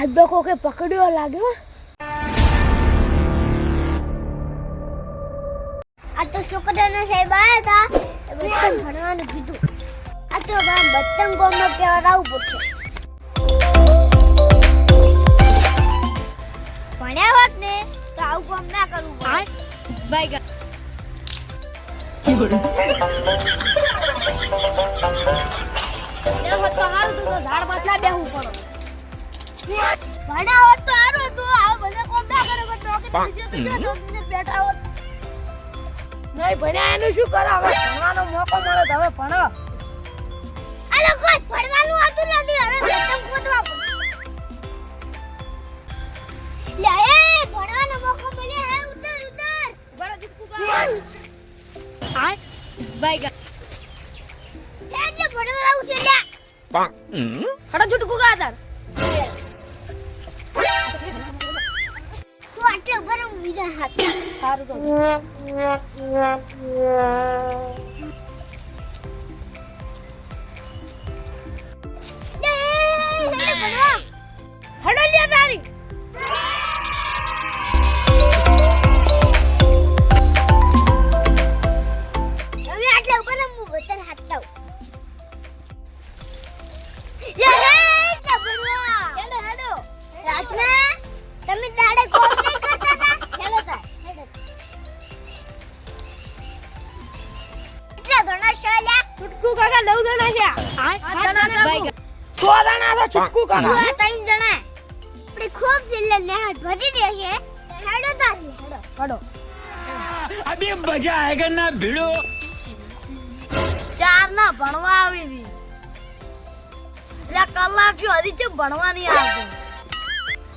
હાથ તો કોકે પકડ્યો લાગ્યો. આ તો છોકરાના સાહેબ આવ્યા હતા, એ બચ્ચન ભણવાનું કીધું. આ તો બચ્ચન કોમમાં કહેવા આવું પૂછે. ભણ્યા હોત ને તો આવું કામ ના કરવું પડે. બાય ગા હોત તો હારું તું ઝાડ પાછા બેહવું પડો. ભણ્યા હોત તો હારું હતું. આવું બધા કામ ના કરે પણ નોકરી બીજે તો નોકરીને બેઠા હોત. નહીં ભણ્યા એનું શું કરો? હવે ભણવાનો મોકો મળે તો હવે ભણો. આ લોકો ભણવાનું હતું નથી, હવે બચ્ચન ગોતવા પડે. લે એ ભણવાનો મોકો મળે હે. ઉતર ઉતર બરો ચૂપકું કરો. બાય ગા એટલે ભણવા આવું છે. લે હડો છૂટકું કા તાર. તું આટલે ગરમ બીજા હાથ સારું તો હડો લ્યા તારી. હવે આટલે ગરમ હું બતર હાથ લાવ. હેડો હેડો રાતના તમે દાડે કોમ નહીં કરતા હતા. હેડો તાર હેડો. એટલા ઘણા શોલ્યા. છૂટકું કાકા 9 જણા છે. 8 જણા છે. બાય ગા 100 જણા તો છૂટકું કાકા. આ 3 જણા. આપણે ખૂબ દિલ્લે નેહાત ભરી દેશે. હેડો તાર હેડો. હડો अभी मजा आएगा ना भिड़ो. 4 ના ભણવા આવી હતી. એટલે કલાક જો હજી છે ભણવા નહીં આવતો.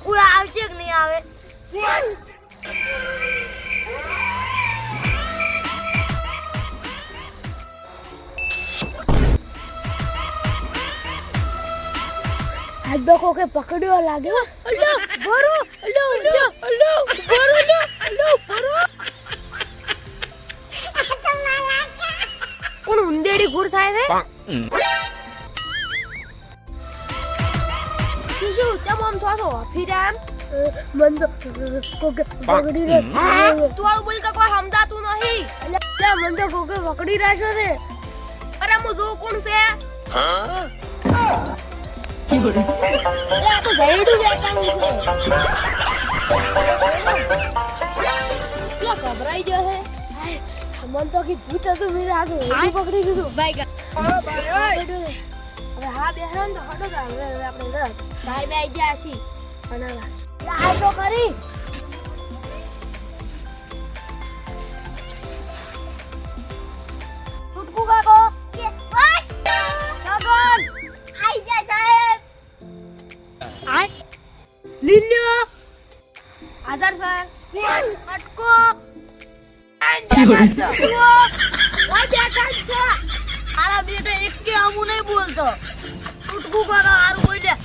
કોઈ આવશે કે નહીં આવે? હાથ તો કોકે પકડ્યો લાગ્યો. અલ્લો ભરો અલ્લો અલ્લો અલ્લો ભરો અલ્લો ભરો. કોણ ઉંદેડી ઘૂર થાય છે? શું ચમ આમ થોડો ફિરામ મન તો કોકે પકડી રે. તું આવું બોલ કે કોઈ સમજાતું નહીં. એટલે મન તો કોકે પકડી રાખ્યો છે. અરે હું જો કોણ છે? તો જઈડું બેઠાવું છે. કેટલા ગભરાઈ ગયો છે. મન તો કે ભૂત હતું મેં આ તો પકડી દીધું. બાય ગા હવે હા બેહરો ને તો હટો તા. હવે આપણે રત બાય બાય ગયા છી. અને આ તો કરી છૂટકું કાકો યસ બસ કાકોન આઈ જા સાહેબ. આય લીલ્યો આધાર સર અટકો આરા બેટા એક કે આમું નહીં બોલતો. છૂટકું કરો હારું બોલ્યા.